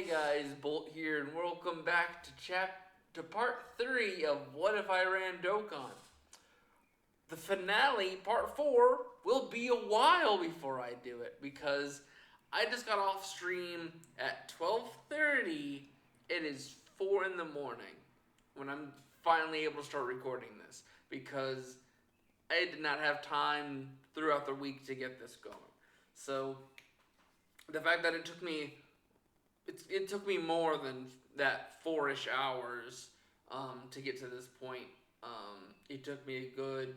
Hey guys, Bolt here, and welcome back to part 3 of What If I Ran Dokkan. The finale, part 4, will be a while before I do it because I just got off stream at 12:30. It is 4 in the morning when I'm finally able to start recording this because I did not have time throughout the week to get this going. So the fact that it took me more than that 4-ish hours to get to this point. It took me a good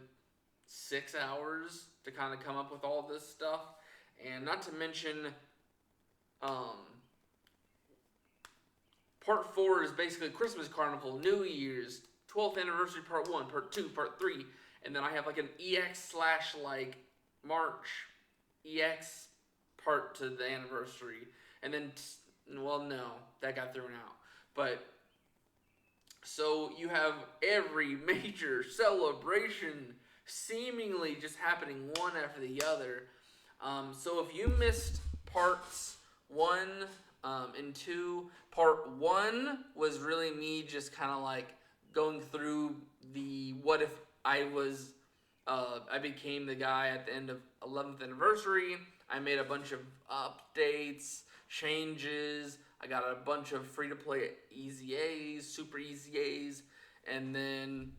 6 hours to kind of come up with all this stuff, and not to mention, part 4 is basically Christmas Carnival, New Year's, 12th anniversary, part 1, part 2, part 3, and then I have like an EX / like March EX part to the anniversary, and then well, no, that got thrown out. But so you have every major celebration seemingly just happening one after the other. So if you missed parts 1 and 2, part 1 was really me just kind of like going through the what if I became the guy at the end of 11th anniversary. I made a bunch of updates, changes. I got a bunch of free-to-play Easy A's, super Easy A's, and then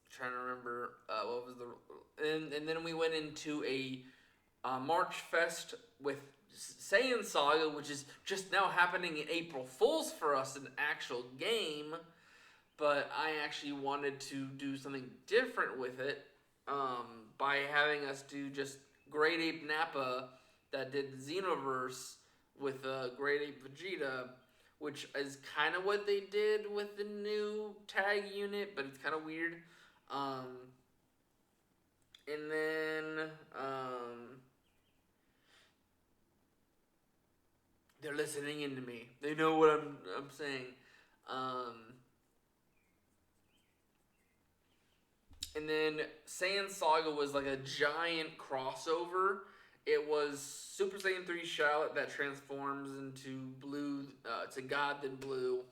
trying to remember what was and then we went into a March Fest with Saiyan Saga, which is just now happening in April Fools for us, an actual game. But I actually wanted to do something different with it by having us do just Great Ape Nappa that did Xenoverse with Great Ape Vegeta, which is kind of what they did with the new tag unit, but it's kind of weird. And then they're listening into me. They know what I'm saying. And then Saiyan Saga was like a giant crossover. It was Super Saiyan 3 Charlotte that transforms into blue, to God then blue.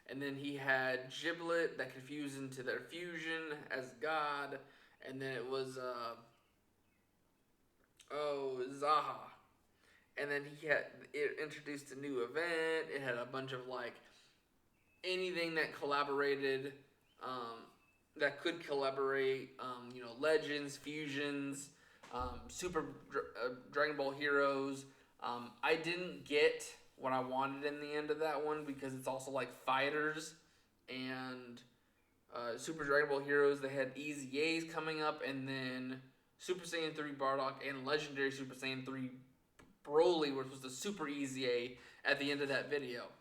And then he had Giblet that could fuse into their fusion as God. And then it was, Zaha. And then it introduced a new event. It had a bunch of like anything that collaborated, that could collaborate, Legends, Fusions, Super Dragon Ball Heroes. I didn't get what I wanted in the end of that one because it's also like Fighters and Super Dragon Ball Heroes. They had Easy A's coming up, and then Super Saiyan 3 Bardock and Legendary Super Saiyan 3 Broly, which was the Super Easy A at the end of that video.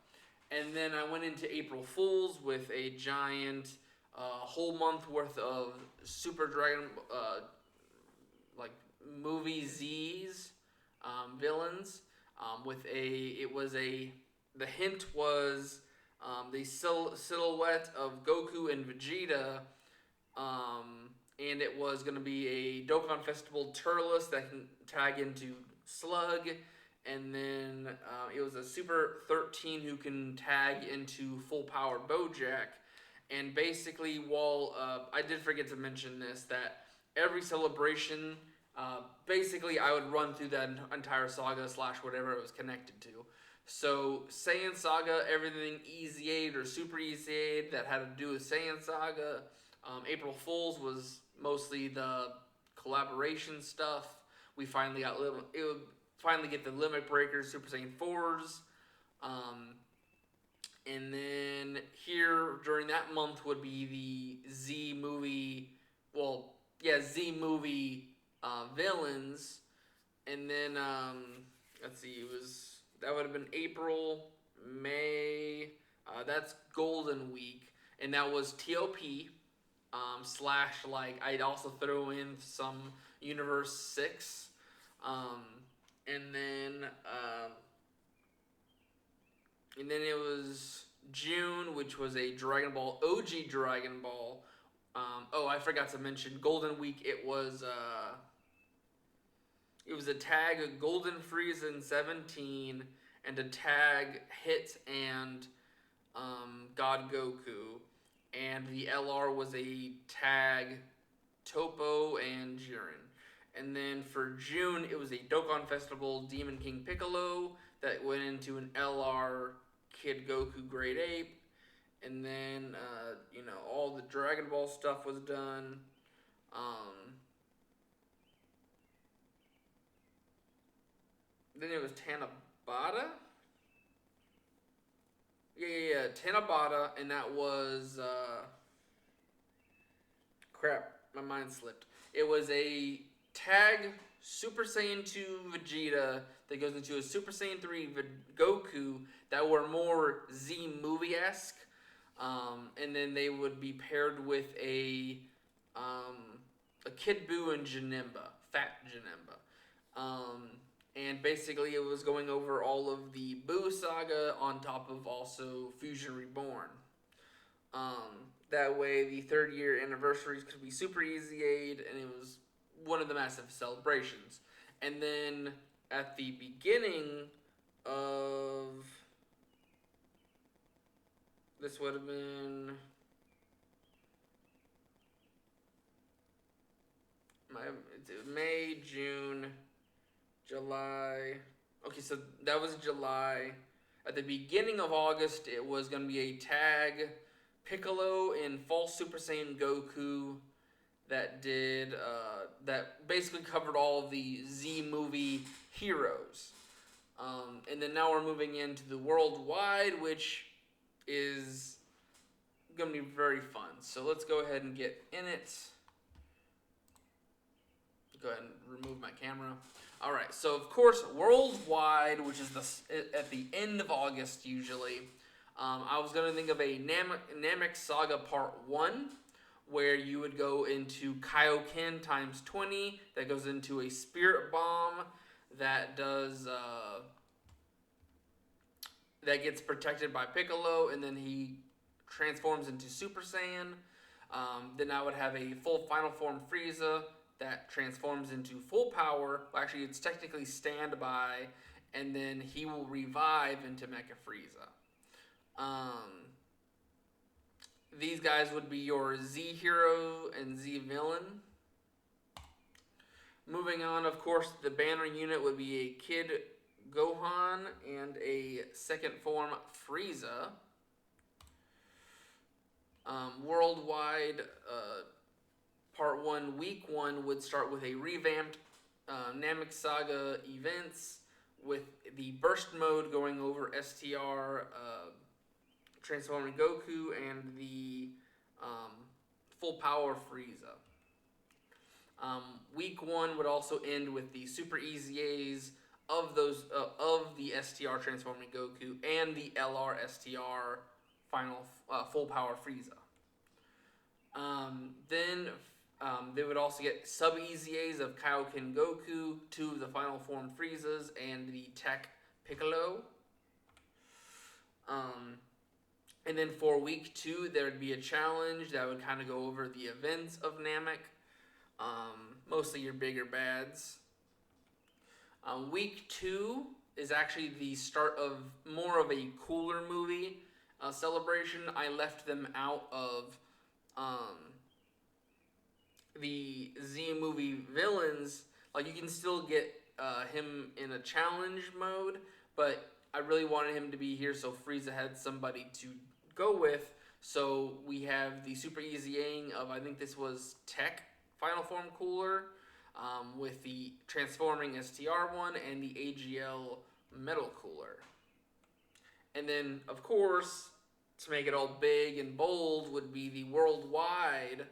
And then I went into April Fools with a giant whole month worth of Super Dragon movie Z's villains the hint was the silhouette of Goku and Vegeta, and it was going to be a Dokkan Festival Turles that can tag into Slug, and then it was a Super 13 who can tag into Full Power Bojack. And basically, while I did forget to mention this, that every celebration, basically I would run through that entire saga / whatever it was connected to. So Saiyan Saga, everything Easy Aid or Super Easy Aid that had to do with Saiyan Saga. April Fools was mostly the collaboration stuff. We finally get the Limit Breakers, Super Saiyan 4s. And then here during that month would be the Z movie villains. And then let's see, that would have been April, May. That's Golden Week, and that was TOP / I'd also throw in some Universe 6, and then it was June, which was a Dragon Ball, OG Dragon Ball. I forgot to mention Golden Week. It was It was a tag Golden Frieza in 17, and a tag Hit and God Goku, and the LR was a tag Topo and Jiren. And then for June, it was a Dokkan Festival Demon King Piccolo that went into an LR Kid Goku Great Ape. And then, all the Dragon Ball stuff was done. Then it was Tanabata. Yeah. Tanabata, and that was crap. My mind slipped. It was a tag Super Saiyan 2 Vegeta that goes into a Super Saiyan 3 Goku that were more Z movie esque, and then they would be paired with a Kid Buu and Janemba, Fat Janemba. And basically it was going over all of the Buu saga on top of also Fusion Reborn. That way the 3rd-year anniversaries could be super easy aid, and it was one of the massive celebrations. And then at the beginning of, this would have been May, June, July. Okay, so that was July. At the beginning of August, it was going to be a tag Piccolo in False Super Saiyan Goku that did that basically covered all of the Z movie heroes. And then now we're moving into the WorldWide, which is going to be very fun. So let's go ahead and get in it. Go ahead and remove my camera. All right, so of course, WorldWide, which is at the end of August usually. I was going to think of a Namek Saga Part 1, where you would go into Kaioken times 20, that goes into a Spirit Bomb that does, that gets protected by Piccolo, and then he transforms into Super Saiyan. Then I would have a full Final Form Frieza that transforms into full power. Well, actually, it's technically standby, and then he will revive into Mecha Frieza. These guys would be your Z hero and Z villain. Moving on, of course, the banner unit would be a Kid Gohan and a second form Frieza. WorldWide Part 1, Week 1 would start with a revamped Namek Saga events with the Burst Mode going over STR, transforming Goku, and the full power Frieza. Week 1 would also end with the Super Easy A's of those of the STR transforming Goku and the LR STR final full power Frieza. Then they would also get sub Easy A's of Kaioken Goku, 2 of the final form Friezas, and the Tech Piccolo. And then for week 2, there would be a challenge that would kind of go over the events of Namek, mostly your bigger bads. Week 2 is actually the start of more of a cooler movie celebration. I left them out of the Z movie villains. Like, you can still get him in a challenge mode, but I really wanted him to be here so Frieza had somebody to go with. So we have the Super Easy-ing of, I think this was Tech Final Form Cooler, with the Transforming STR one and the AGL Metal Cooler. And then, of course, to make it all big and bold, would be the WorldWide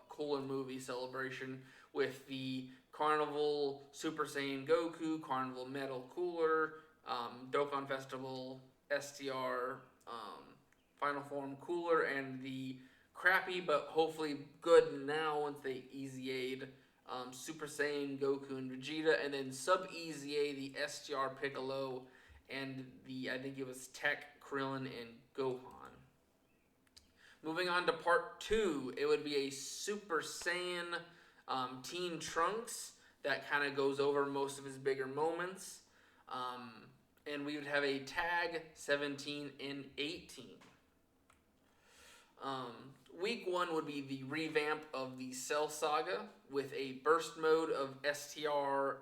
Cooler Movie celebration with the Carnival Super Saiyan Goku, Carnival Metal Cooler, Dokkan Festival STR Final Form Cooler, and the crappy but hopefully good now once they Easy Aid Super Saiyan Goku and Vegeta, and then Sub Easy A the STR Piccolo, and the, I think it was Tech, Krillin, and Gohan. Moving on to part 2, it would be a Super Saiyan Teen Trunks that kind of goes over most of his bigger moments. And we would have a tag 17 and 18. Week 1 would be the revamp of the Cell Saga with a burst mode of STR,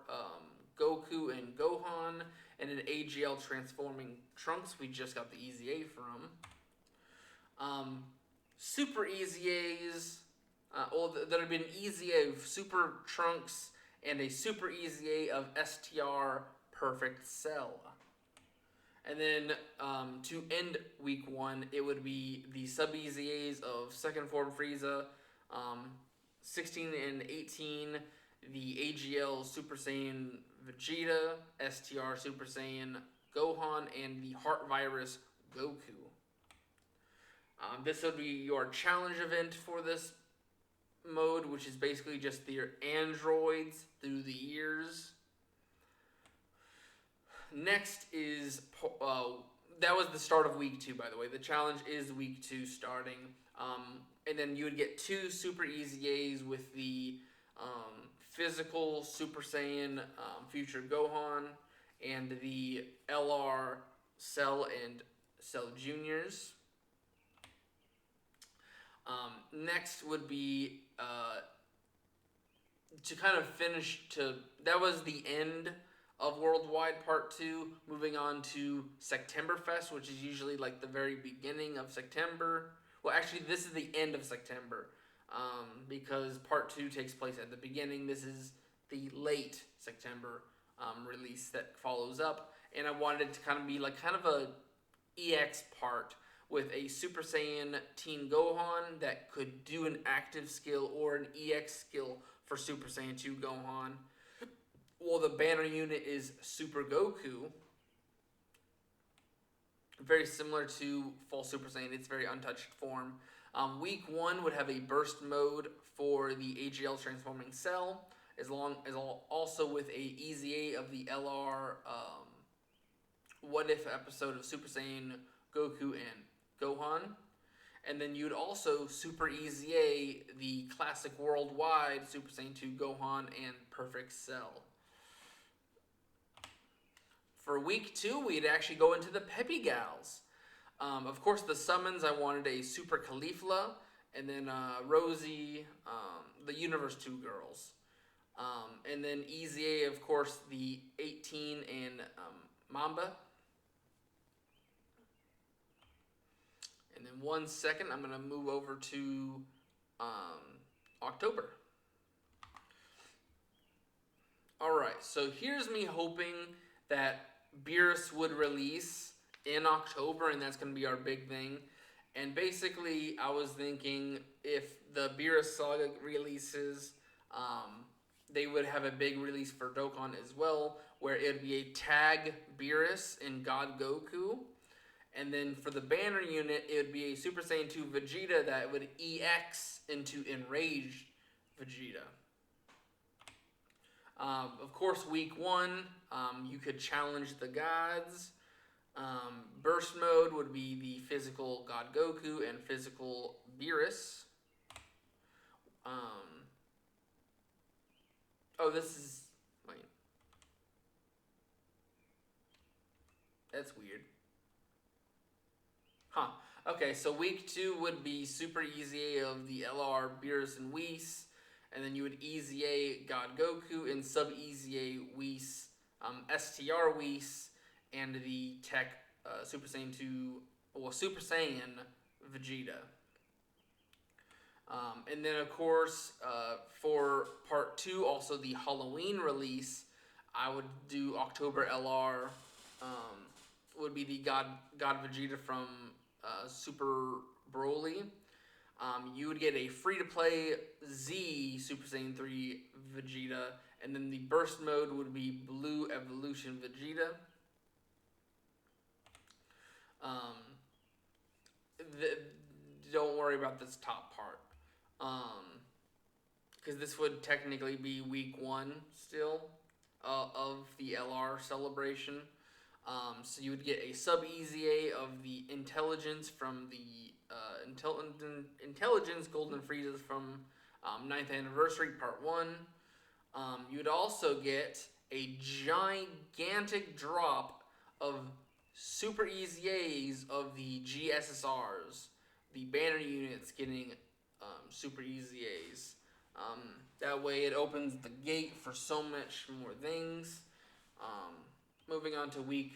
Goku and Gohan, and an AGL transforming Trunks. We just got the Easy A from. Super Easy A's. There would be an Easy A of Super Trunks and a Super Easy A of STR Perfect Cell. And then to end week 1, it would be the sub Easy A's of Second Form Frieza, 16 and 18, the AGL Super Saiyan Vegeta, STR Super Saiyan Gohan, and the Heart Virus Goku. This would be your challenge event for this mode, which is basically just your androids through the years. Next is, that was the start of week 2, by the way. The challenge is week 2 starting. And then you would get 2 Super Easy A's with the physical Super Saiyan Future Gohan and the LR Cell and Cell Juniors. Next would be to kind of finish that was the end of WorldWide Part 2, moving on to Septemberfest, which is usually like the very beginning of September. Well, actually, this is the end of September, because Part 2 takes place at the beginning. This is the late September release that follows up, and I wanted it to kind of be like kind of a EX part with a Super Saiyan Teen Gohan that could do an active skill or an EX skill for Super Saiyan 2 Gohan. Well, the banner unit is Super Goku. Very similar to full Super Saiyan. It's very untouched form. Week 1 would have a burst mode for the AGL transforming Cell, as long as also with a Easy A of the LR What If episode of Super Saiyan Goku and Gohan. And then you'd also Super Easy A the classic WorldWide Super Saiyan 2 Gohan and Perfect Cell. For week 2, we'd actually go into the Peppy Gals. Of course, the summons, I wanted a Super Caulifla, and then Rosie, the Universe 2 girls. And then Easy A, of course, the 18 and Mamba. And then 1 second, I'm going to move over to October. Alright, so here's me hoping that Beerus would release in October, and that's going to be our big thing. And basically, I was thinking if the Beerus Saga releases, they would have a big release for Dokkan as well, where it would be a tag Beerus and God Goku. And then for the banner unit, it would be a Super Saiyan 2 Vegeta that would EX into Enraged Vegeta. Of course, week 1, you could challenge the gods. Burst mode would be the physical God Goku and physical Beerus. This is... Wait. That's weird. Huh. Okay, so week 2 would be Super Easy A of the LR Beerus and Whis. And then you would Easy A God Goku and Sub Easy A Whis, STR Whis, and the Tech Super Saiyan 2, Super Saiyan Vegeta. And then, of course, for Part 2, also the Halloween release, I would do October LR, would be the God Vegeta from Super Broly. You would get a free-to-play Z Super Saiyan 3 Vegeta, and then the burst mode would be Blue Evolution Vegeta. Don't worry about this top part, because this would technically be week 1 still of the LR celebration. So you would get a Sub Easy A of the Intelligence from the Intelligence Golden Frieza from 9th Anniversary Part 1. You'd also get a gigantic drop of super easy A's of the GSSRs, the banner units getting super easy A's. Um, that way it opens the gate for so much more things. Um, Moving on to week.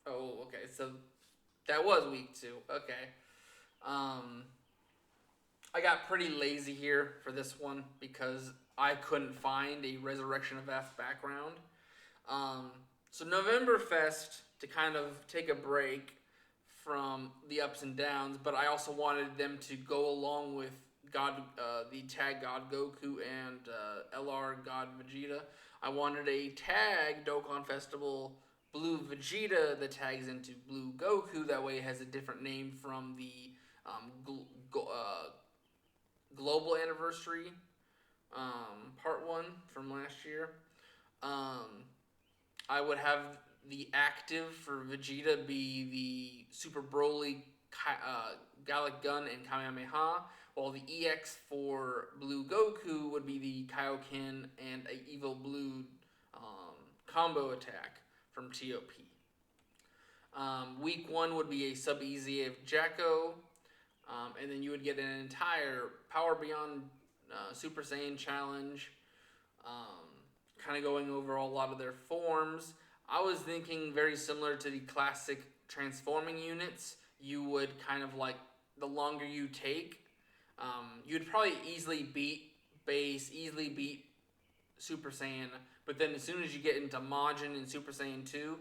Oh, okay. So that was week 2. Okay. Um, I got pretty lazy here for this one because I couldn't find a Resurrection of F background. Um, so Novemberfest, to kind of take a break from the ups and downs, but I also wanted them to go along with the tag God Goku and LR God Vegeta. I wanted a tag Dokkan Festival Blue Vegeta that tags into Blue Goku. That way, it has a different name from the global anniversary part 1 from last year. Um, I would have the active for Vegeta be the Super Broly, Gallic Gun, and Kamehameha, while the EX for Blue Goku would be the Kaioken and a Evil Blue combo attack from TOP. Week 1 would be a sub easy of Jacko, and then you would get an entire Power Beyond Super Saiyan challenge, kind of going over a lot of their forms. I was thinking very similar to the classic transforming units. You would kind of like, the longer you take, you'd probably easily beat base, easily beat Super Saiyan, but then as soon as you get into Majin and Super Saiyan 2,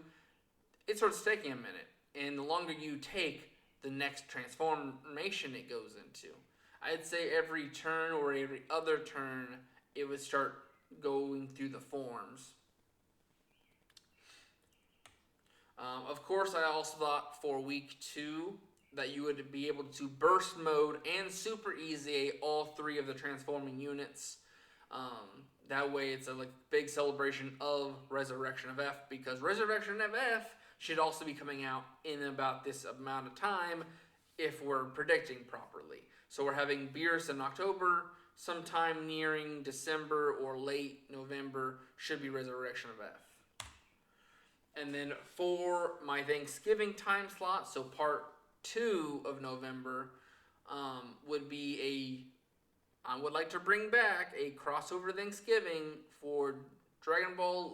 it starts taking a minute. And the longer you take, the next transformation it goes into. I'd say every turn or every other turn, it would start going through the forms. Of course, I also thought for week 2 that you would be able to burst mode and super easy all 3 of the transforming units. That way, it's a big celebration of Resurrection of F, because Resurrection of F should also be coming out in about this amount of time if we're predicting properly. So we're having Beerus in October, sometime nearing December or late November should be Resurrection of F. And then for my Thanksgiving time slot, so part 2 of November, would be I would like to bring back a crossover Thanksgiving for Dragon Ball,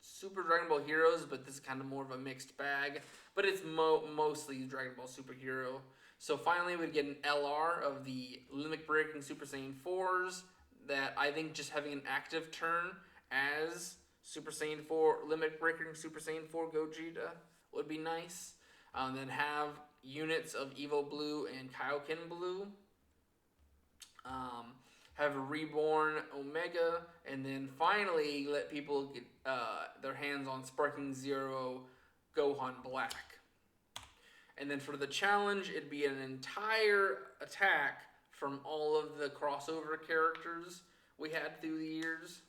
Super Dragon Ball Heroes, but this is kind of more of a mixed bag. But it's mostly Dragon Ball Superhero. So finally, we'd get an LR of the Limit Breaking Super Saiyan 4s that I think just having an active turn as Super Saiyan 4, Limit Breaking Super Saiyan 4 Gogeta would be nice. Then have units of Evil Blue and Kaioken Blue. Have a Reborn Omega, and then finally let people get their hands on Sparking Zero Gohan Black. And then for the challenge, it'd be an entire attack from all of the crossover characters we had through the years.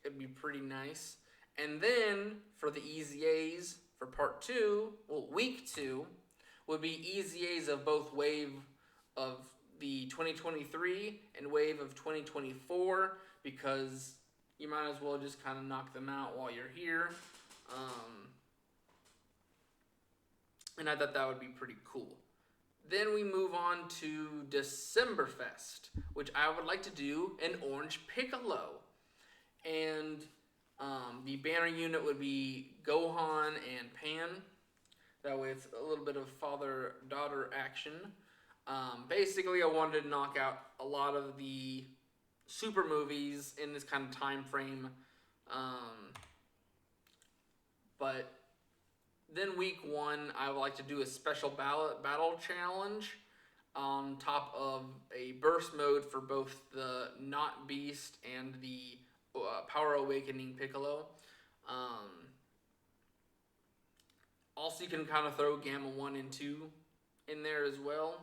It'd be pretty nice. And then for the Easy A's for part 2, well, week 2, would be Easy A's of both wave of the 2023 and wave of 2024, because you might as well just kind of knock them out while you're here. And I thought that would be pretty cool. Then we move on to Decemberfest, which I would like to do an Orange Piccolo. And the banner unit would be Gohan and Pan. That way it's a little bit of father-daughter action. Basically, I wanted to knock out a lot of the super movies in this kind of time frame. But then week 1, I would like to do a special battle challenge on top of a burst mode for both the Not Beast and the Power Awakening Piccolo. Also, you can kind of throw Gamma 1 and 2 in there as well.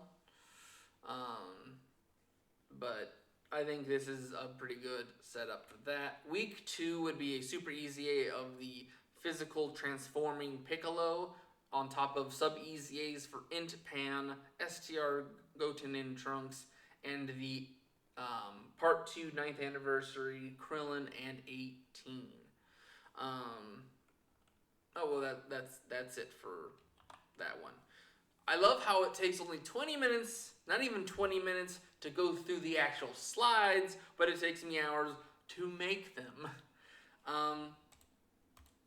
But I think this is a pretty good setup for that. Week 2 would be a super easy A of the physical transforming Piccolo on top of sub easy A's for Int Pan, STR Goten in Trunks, and the Part 2, 9th anniversary, Krillin and 18. Oh well, that's it for that one. I love how it takes only 20 minutes, not even 20 minutes, to go through the actual slides, but it takes me hours to make them.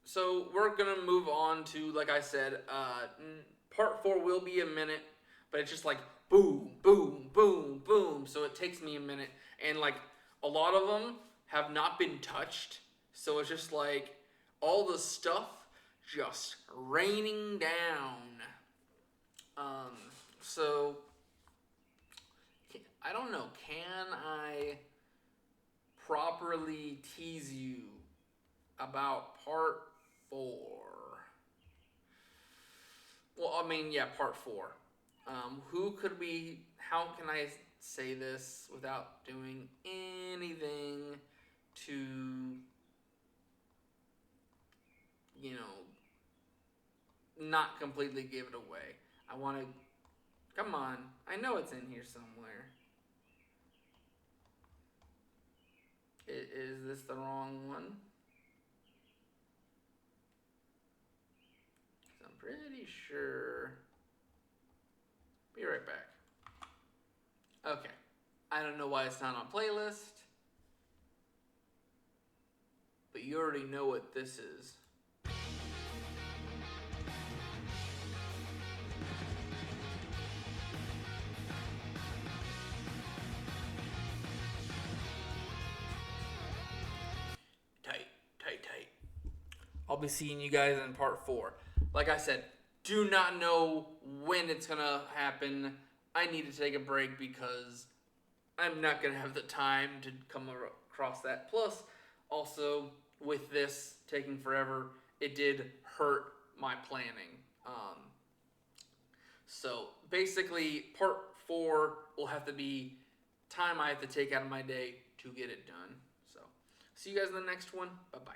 So we're gonna move on to, like I said, part 4 will be a minute, but it's just like boom, boom, boom, boom. So it takes me a minute, and like a lot of them have not been touched, so it's just like all the stuff just raining down. So I don't know. Can I properly tease you about part 4? Well, I mean, yeah, part 4. Who could we? How can I say this without doing anything to, not completely give it away? I want to. Come on. I know it's in here somewhere. Is this the wrong one? I'm pretty sure. Be right back. Okay. I don't know why it's not on playlist, but you already know what this is. Tight. I'll be seeing you guys in part 4. Like I said, do not know when it's gonna happen. I need to take a break because I'm not gonna have the time to come across that. Plus, also with this taking forever, it did hurt my planning. So basically, part 4 will have to be time I have to take out of my day to get it done. So, see you guys in the next one. Bye bye.